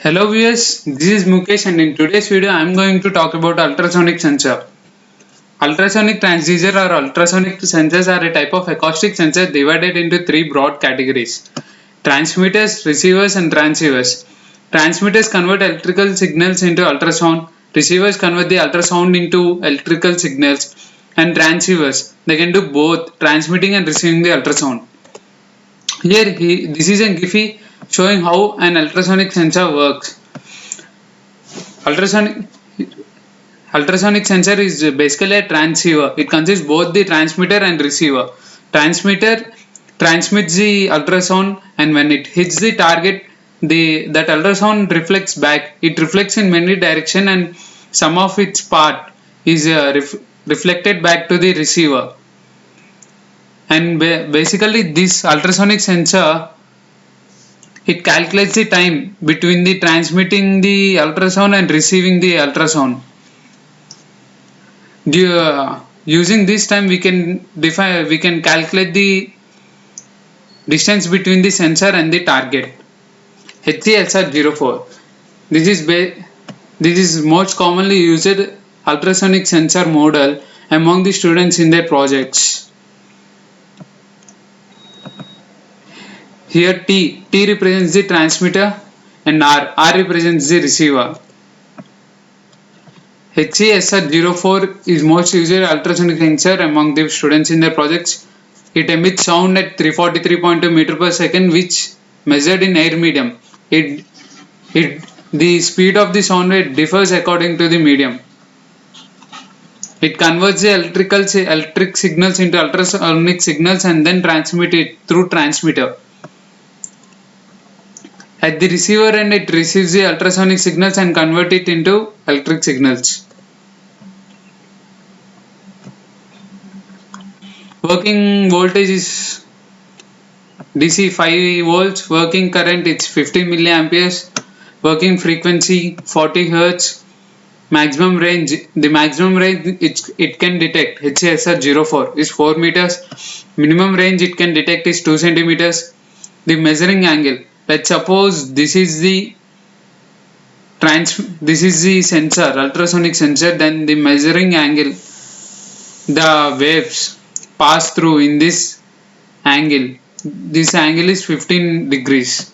Hello viewers, this is Mukesh and in today's video I am going to talk about ultrasonic sensor. Ultrasonic transducer or ultrasonic sensors are a type of acoustic sensor divided into three broad categories: transmitters, receivers and transceivers. Transmitters convert electrical signals into ultrasound, receivers convert the ultrasound into electrical signals, and transceivers, they can do both transmitting and receiving the ultrasound. This is a Giphy showing how an ultrasonic sensor works. Ultrasonic ultrasonic sensor is basically a transceiver. It consists both the transmitter and receiver. Transmitter transmits the ultrasound, and when it hits the target, that ultrasound reflects back. It reflects in many directions, and some of its part is reflected back to the receiver. And basically, this ultrasonic sensor, it calculates the time between the transmitting the ultrasound and receiving the ultrasound. Using this time, we can calculate the distance between the sensor and the target. HCSR04. This is most commonly used ultrasonic sensor model among the students in their projects. Here T represents the transmitter and R represents the receiver. HCSR04 is most used ultrasonic sensor among the students in their projects. It emits sound at 343.2 meter per second, which measured in air medium. The speed of the sound wave differs according to the medium. It converts the electric signals into ultrasonic signals and then transmit it through transmitter. At the receiver end, it receives the ultrasonic signals and convert it into electric signals. Working voltage is DC 5 volts, working current is 50 milliamperes, working frequency 40 Hz, maximum range, the maximum range it can detect HCSR04 is 4 meters, minimum range it can detect is 2 centimeters. The measuring angle, let's suppose this is the sensor, ultrasonic sensor, then the measuring angle, the waves pass through in this angle. This angle is 15 degrees.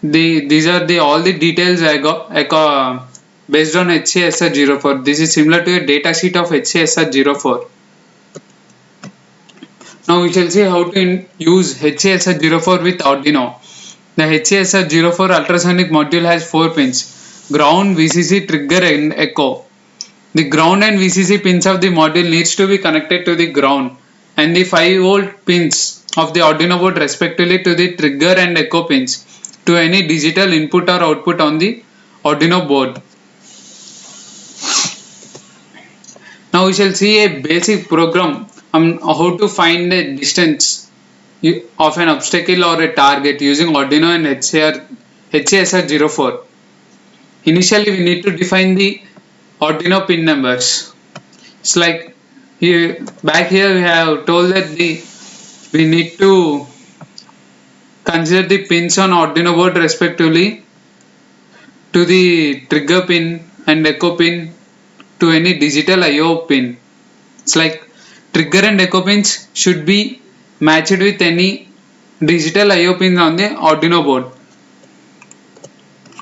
These are all the details I got based on HCSR04. This is similar to a data sheet of HCSR04. Now we shall see how to use HCSR04 with Arduino. The HCSR04 ultrasonic module has 4 pins: ground, VCC, trigger and echo. The ground and VCC pins of the module needs to be connected to the ground, and the 5-volt pins of the Arduino board respectively to the trigger and echo pins to any digital input or output on the Arduino board. Now we shall see a basic program on how to find the distance of an obstacle or a target using Arduino and HCSR04. Initially we need to define the Arduino pin numbers. It's like back here we have told that we need to consider the pins on Arduino board respectively to the trigger pin and echo pin to any digital IO pin. It's like trigger and echo pins should be matched with any digital IO pins on the Arduino board.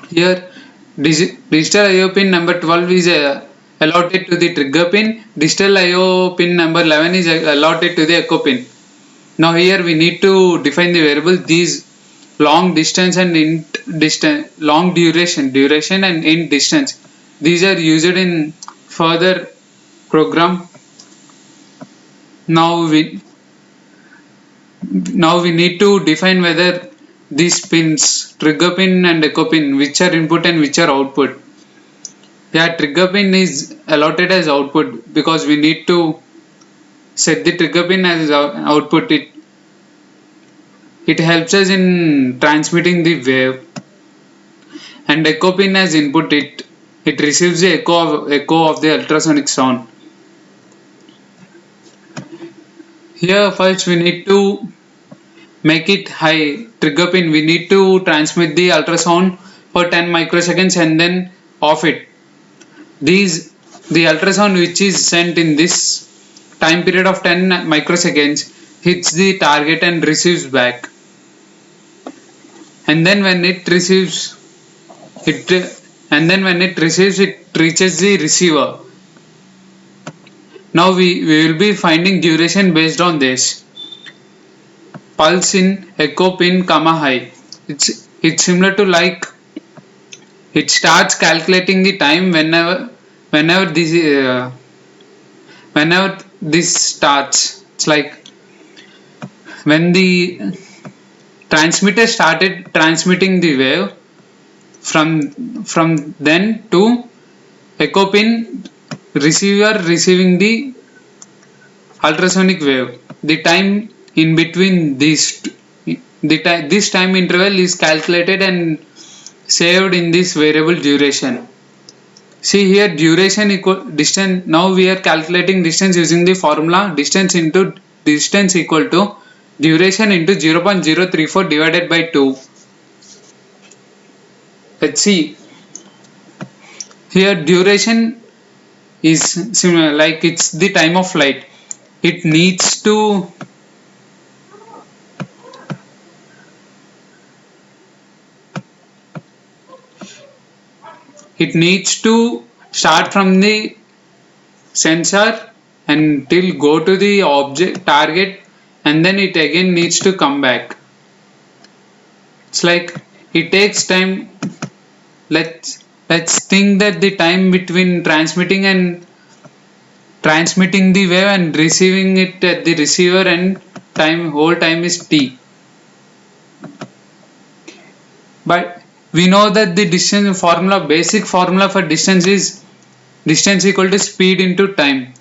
Here digital IO pin number 12 is allotted to the trigger pin, digital IO pin number 11 is allotted to the echo pin. Now here we need to define the variable these long distance and int distance, long duration and int distance. These are used in further program. Now we need to define whether these pins, trigger pin and echo pin, which are input and which are output. Yeah, trigger pin is allotted as output because we need to set the trigger pin as output. It helps us in transmitting the wave, and echo pin as input. It receives the echo of the ultrasonic sound. Here first we need to make it high. Trigger pin, we need to transmit the ultrasound for 10 microseconds and then off it. The ultrasound which is sent in this time period of 10 microseconds hits the target and receives back. And then when it receives it it reaches the receiver. Now we will be finding duration based on this. Pulse in, echo pin, comma high. It's similar to like it starts calculating the time whenever this whenever this starts. It's like when the transmitter started transmitting the wave from then to echo pin, receiver receiving the ultrasonic wave. The time in between this time interval is calculated and saved in this variable duration. See here, duration equal distance. Now we are calculating distance using the formula distance equal to duration into 0.034 divided by 2. Let's see. Here duration is similar, like it's the time of flight. It needs to start from the sensor until go to the object target, and then it again needs to come back. It's like it takes time. Let's think that the time between transmitting the wave and receiving it at the receiver and whole time is t. But we know that the basic formula for distance is distance equal to speed into time.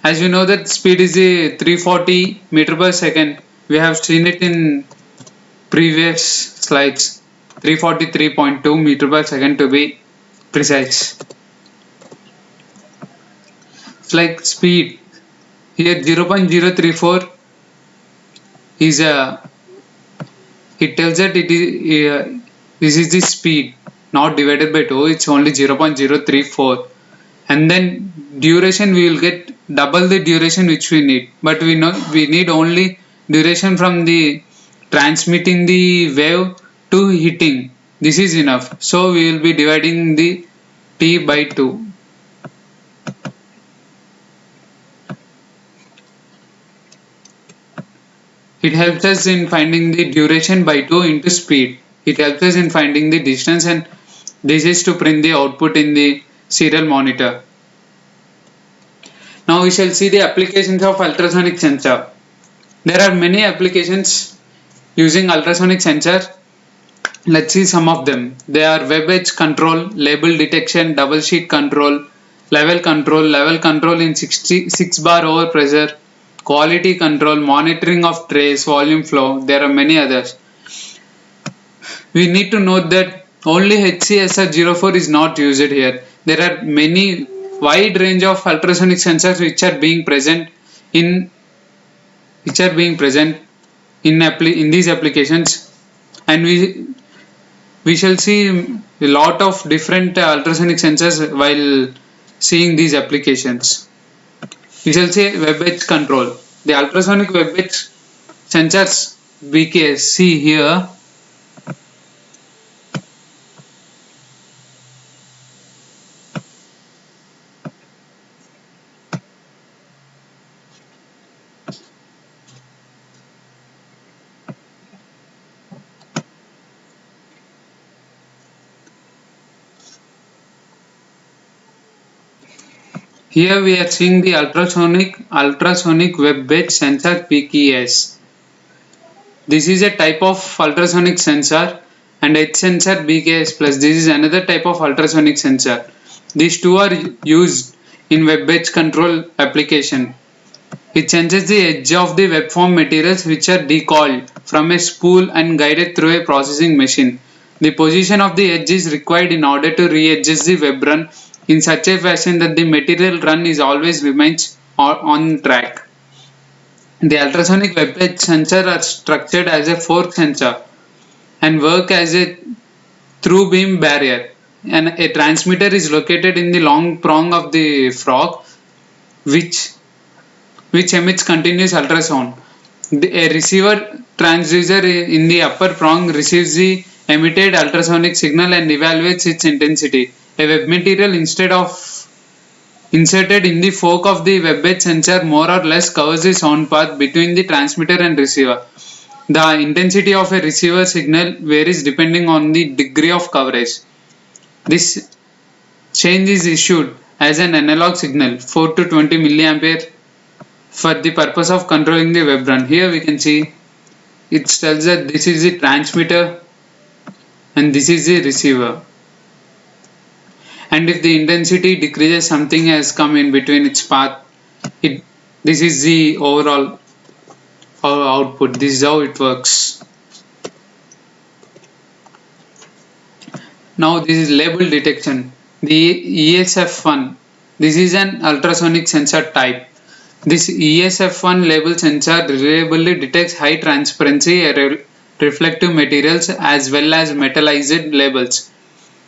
As we know that speed is a 340 meter per second. We have seen it in previous slides. 343.2 meter per second to be precise. It's like speed. Here 0.034 is it tells that this is the speed, not divided by 2. It's only 0.034. And then duration, we will get double the duration which we need, but we need only duration from the transmitting the wave to hitting. This is enough, so we will be dividing the t by 2. It helps us in finding the duration by 2 into speed. It helps us in finding the distance, and this is to print the output in the serial monitor. Now we shall see the applications of ultrasonic sensor. There are many applications using ultrasonic sensor. Let's see some of them. They are web edge control, label detection, double sheet control, level control in 6 bar over pressure, quality control, monitoring of trace, volume flow. There are many others. We need to note that only HCSR04 is not used here. There are many wide range of ultrasonic sensors which are being present in these applications, and we shall see a lot of different ultrasonic sensors while seeing these applications. We shall see web edge control. The ultrasonic web edge sensors we can see here. Here we are seeing the ultrasonic web edge sensor PKS. This is a type of ultrasonic sensor, and edge sensor BKS plus. This is another type of ultrasonic sensor. These two are used in web edge control application. It senses the edge of the web form materials which are decoiled from a spool and guided through a processing machine. The position of the edge is required in order to re-adjust the web run in such a fashion that the material run is always remains on track. The ultrasonic web edge sensor are structured as a fork sensor and work as a through beam barrier. And a transmitter is located in the long prong of the frog, which emits continuous ultrasound. A receiver transducer in the upper prong receives the emitted ultrasonic signal and evaluates its intensity. A web material inserted in the fork of the web sensor more or less covers the sound path between the transmitter and receiver. The intensity of a receiver signal varies depending on the degree of coverage. This change is issued as an analog signal 4 to 20 milliampere for the purpose of controlling the web run. Here we can see it tells that this is the transmitter and this is the receiver. And if the intensity decreases, something has come in between its path. This is the overall output. This is how it works. Now this is label detection. The ESF1. This is an ultrasonic sensor type. This ESF1 label sensor reliably detects high transparency reflective materials as well as metallized labels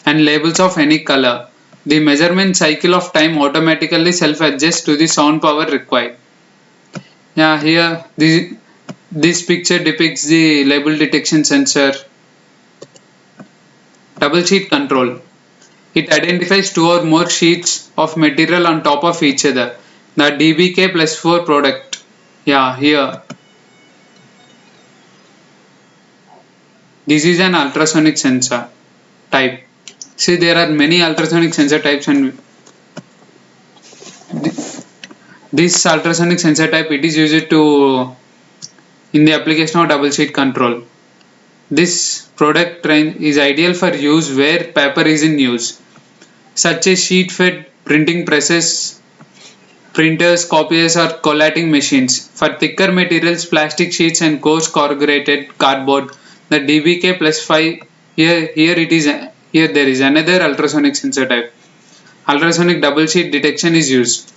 and labels of any color. The measurement cycle of time automatically self-adjusts to the sound power required. Yeah, here this picture depicts the label detection sensor. Double sheet control. It identifies two or more sheets of material on top of each other. The DBK plus 4 product. Yeah, here. This is an ultrasonic sensor type. See, there are many ultrasonic sensor types, and this ultrasonic sensor type, it is used to in the application of double sheet control. This product range is ideal for use where paper is in use, such as sheet fed printing presses, printers, copiers, or collating machines. For thicker materials, plastic sheets, and coarse corrugated cardboard, the DBK plus 5. Here there is another ultrasonic sensor type. Ultrasonic double sheet detection is used.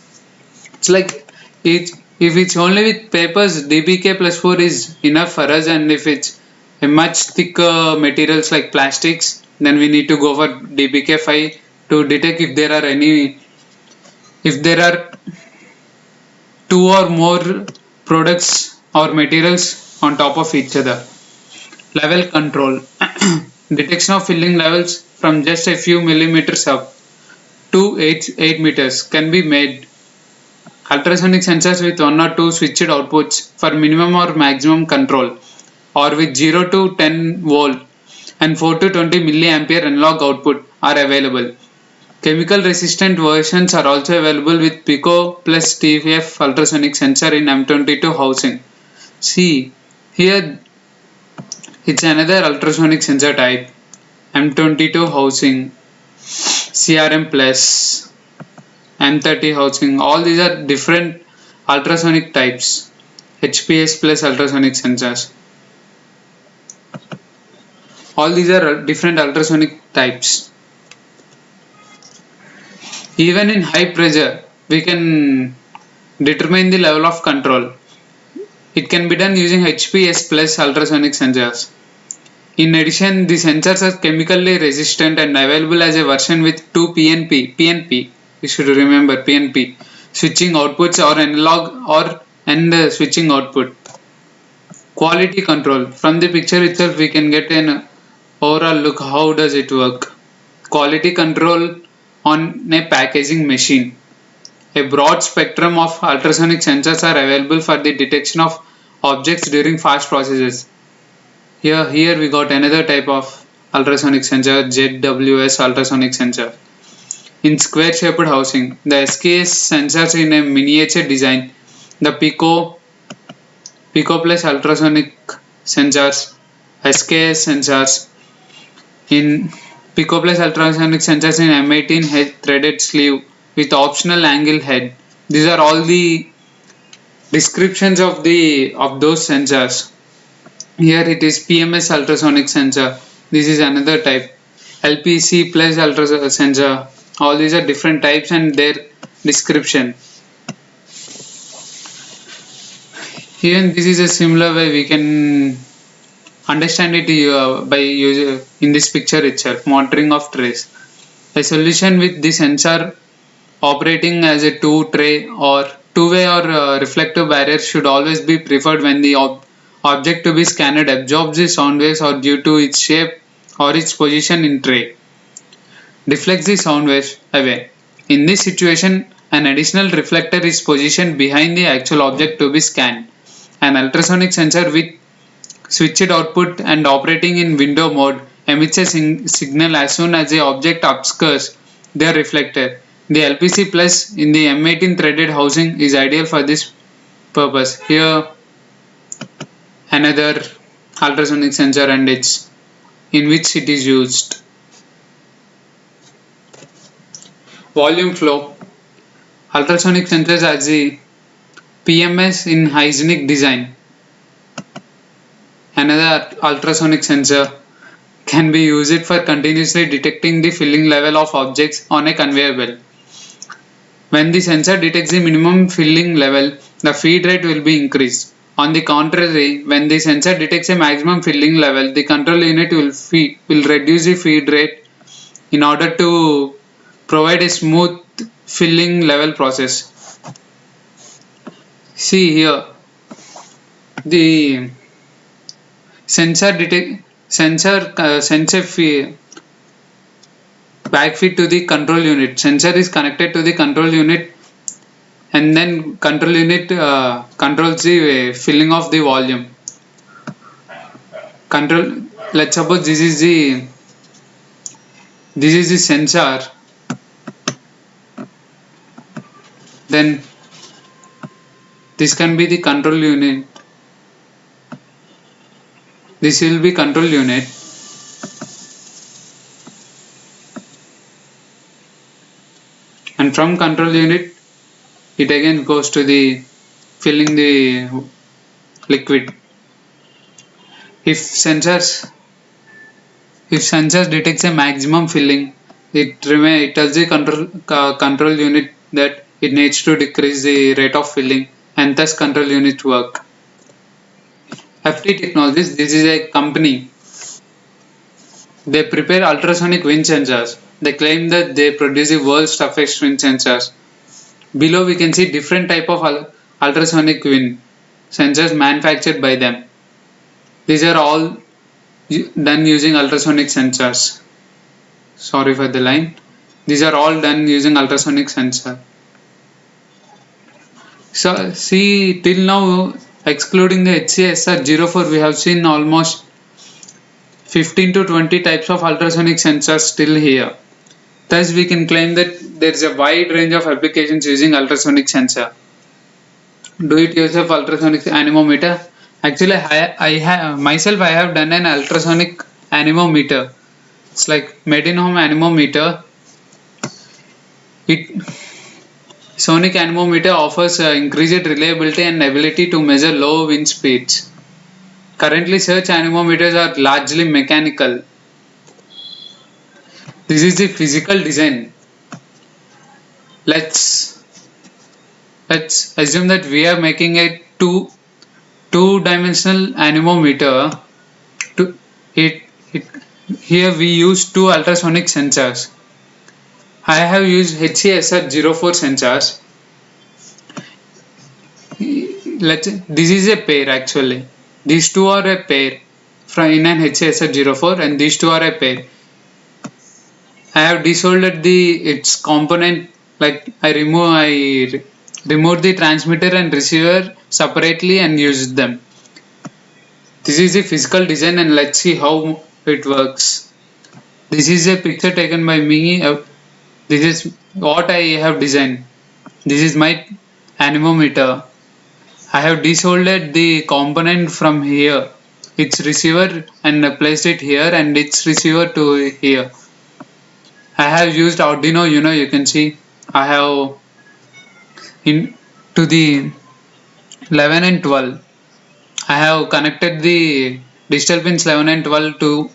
It's like if it's only with papers, DBK plus 4 is enough for us, and if it's a much thicker materials like plastics, then we need to go for DBK 5 to detect if there are two or more products or materials on top of each other. Level control. Detection of filling levels from just a few millimeters up to 8 meters can be made. Ultrasonic sensors with 1 or 2 switched outputs for minimum or maximum control, or with 0 to 10 volt and 4 to 20 milliampere analog output are available. Chemical resistant versions are also available with Pico plus TFF ultrasonic sensor in M22 housing. See, here it's another ultrasonic sensor type, M22 housing, CRM plus, M30 housing. All these are different ultrasonic types, HPS plus ultrasonic sensors. All these are different ultrasonic types. Even in high pressure, we can determine the level of control. It can be done using HPS plus ultrasonic sensors. In addition, the sensors are chemically resistant and available as a version with 2 PNP, you should remember PNP, switching outputs or analog and switching output. Quality control. From the picture itself, we can get an overall look how does it work. Quality control on a packaging machine. A broad spectrum of ultrasonic sensors are available for the detection of objects during fast processes. Here we got another type of ultrasonic sensor, ZWS ultrasonic sensor. In square shaped housing, the SKS sensors in a miniature design, the Pico plus ultrasonic sensors, SKS sensors. In Pico plus ultrasonic sensors in M18 head threaded sleeve with optional angle head. These are all the descriptions of those sensors. Here it is PMS ultrasonic sensor. This is another type. LPC plus ultrasonic sensor. All these are different types and their description. Even this is a similar way we can understand it by using in this picture itself, monitoring of trace. A solution with the sensor operating as a two-way or reflective barrier should always be preferred when the object to be scanned absorbs the sound waves or due to its shape or its position in tray deflects the sound waves away. In this situation, an additional reflector is positioned behind the actual object to be scanned. An ultrasonic sensor with switched output and operating in window mode emits a signal as soon as the object obscures their reflector. The LPC Plus in the M18 threaded housing is ideal for this purpose. Here another ultrasonic sensor and its in which it is used. Volume flow. Ultrasonic sensors as the PMS in hygienic design. Another ultrasonic sensor can be used for continuously detecting the filling level of objects on a conveyor belt. When the sensor detects the minimum filling level, the feed rate will be increased. On the contrary, when the sensor detects a maximum filling level, the control unit will reduce the feed rate in order to provide a smooth filling level process. See here, the sensor backfeed to the control unit. Sensor is connected to the control unit and then control unit controls the filling of the volume. Control. Let's suppose this is the sensor. Then this can be the control unit. This will be control unit. And from control unit, it again goes to the filling the liquid. If sensors detects a maximum filling, it tells the control unit that it needs to decrease the rate of filling, and thus control unit work. FT Technologies, this is a company. They prepare ultrasonic wind sensors. They claim that they produce the world's toughest wind sensors. Below we can see different type of ultrasonic wind sensors manufactured by them. These are all done using ultrasonic sensors. Sorry for the line. These are all done using ultrasonic sensor. So see, till now, excluding the HCSR04, we have seen almost 15 to 20 types of ultrasonic sensors still here. Thus we can claim that there is a wide range of applications using ultrasonic sensor. Do it yourself ultrasonic anemometer. Actually, I have done an ultrasonic anemometer. It's like made in home anemometer. Sonic anemometer offers increased reliability and ability to measure low wind speeds. Currently, such anemometers are largely mechanical. This is the physical design. Let's assume that we are making a two-dimensional anemometer. Here we use two ultrasonic sensors. I have used HCSR04 sensors. This is a pair actually. These two are a pair from in an HCSR04 and these two are a pair. I have desoldered its component, like I removed the transmitter and receiver separately and used them. This is the physical design and let's see how it works. This is a picture taken by me. This is what I have designed. This is my anemometer. I have desoldered the component from here, its receiver, and placed it here and its receiver to here. I have used Arduino Uno. You can see I have to the 11 and 12. I have connected the digital pins 11 and 12 to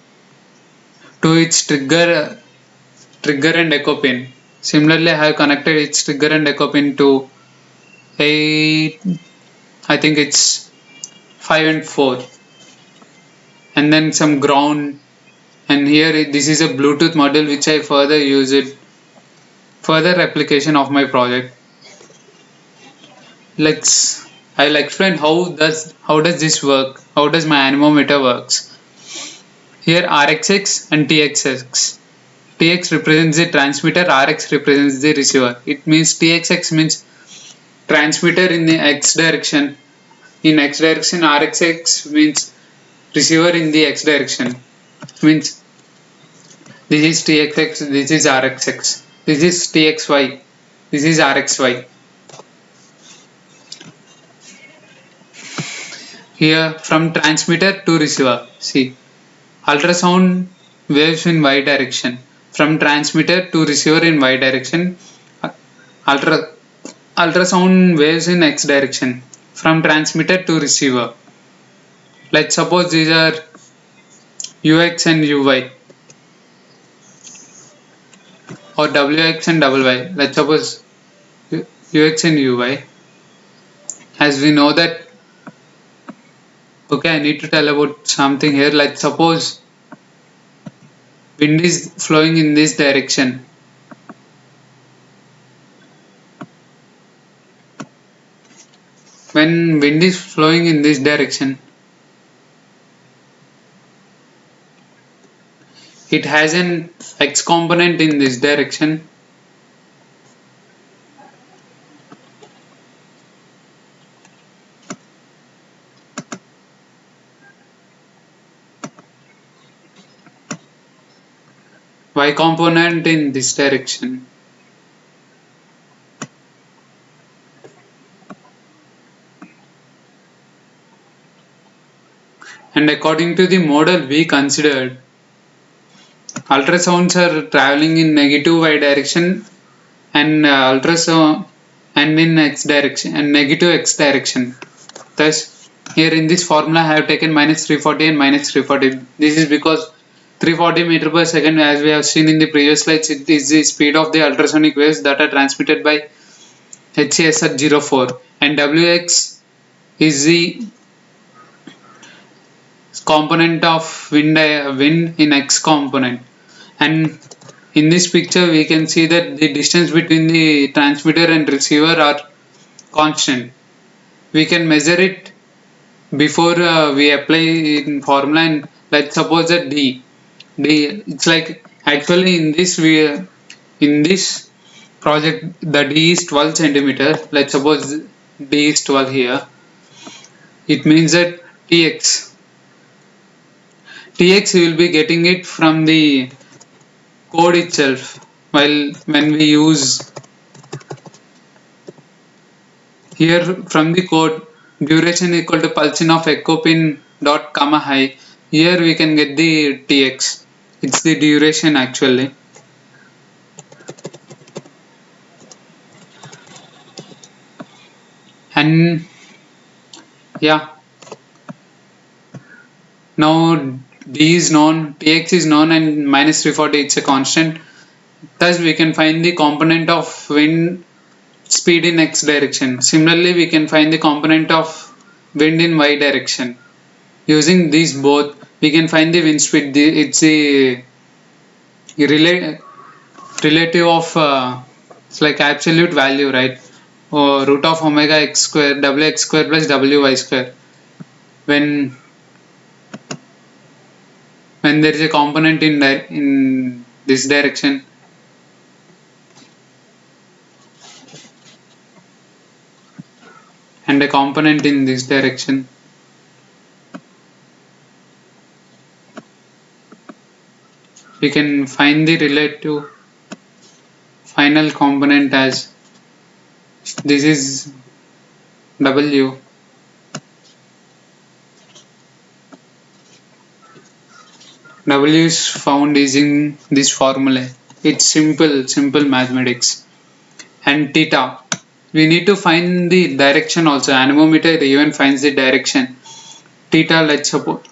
its trigger and echo pin. Similarly, I have connected its trigger and echo pin to I think it's 5 and 4. and then some ground, and here this is a Bluetooth module which I further use it, further application of my project. Let's I'll explain how does this work, how does my anemometer works. Here RxX and TXX. TX represents the transmitter, Rx represents the receiver. It means TXX means transmitter in the X direction. In X direction, RxX means receiver in the X direction. Means this is TXX, this is RxX. This is TXY, this is RxY. Here from transmitter to receiver. See, ultrasound waves in Y direction. From transmitter to receiver in Y direction. Ultrasound waves in X direction. From transmitter to receiver. Let's suppose these are UX and UY, or WX and WY. Let's suppose UX and UY. As we know that, okay, I need to tell about something here. Let's suppose wind is flowing in this direction. When wind is flowing in this direction, it has an X component in this direction, Y component in this direction. And according to the model we considered, ultrasounds are traveling in negative Y direction and ultrasound and in X direction and negative X direction. Thus, here in this formula I have taken minus 340 and minus 340. This is because 340 meter per second, as we have seen in the previous slides, it is the speed of the ultrasonic waves that are transmitted by HCSR04, and WX is the component of wind in X component. And in this picture we can see that the distance between the transmitter and receiver are constant. We can measure it before we apply in formula, and let's suppose that D it's like, actually in this project the D is 12 centimeter. Let's suppose D is 12 here. It means that TX we will be getting it from the code itself. While when we use here from the code, duration equal to pulsing of echo pin dot comma high, here we can get the TX. It's the duration actually. And yeah, now D is known, TX is known, and minus 340 it's a constant. Thus we can find the component of wind speed in X direction. Similarly, we can find the component of wind in Y direction. Using these both, we can find the wind speed. It's the relative of it's like absolute value, right? Or root of omega x square, wx square plus wy square. When there is a component in this direction, and a component in this direction, we can find the relative final component as this is W. W is found using this formula. It's simple mathematics. And theta, we need to find the direction also. Anemometer even finds the direction. Theta, let's suppose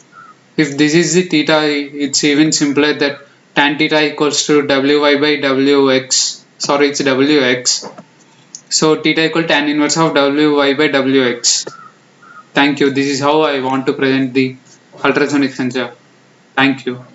if this is the theta, it's even simpler that tan theta equals to wy by wx. Sorry, it's wx. So theta equal tan inverse of wy by wx. Thank you. This is how I want to present the ultrasonic sensor. Thank you.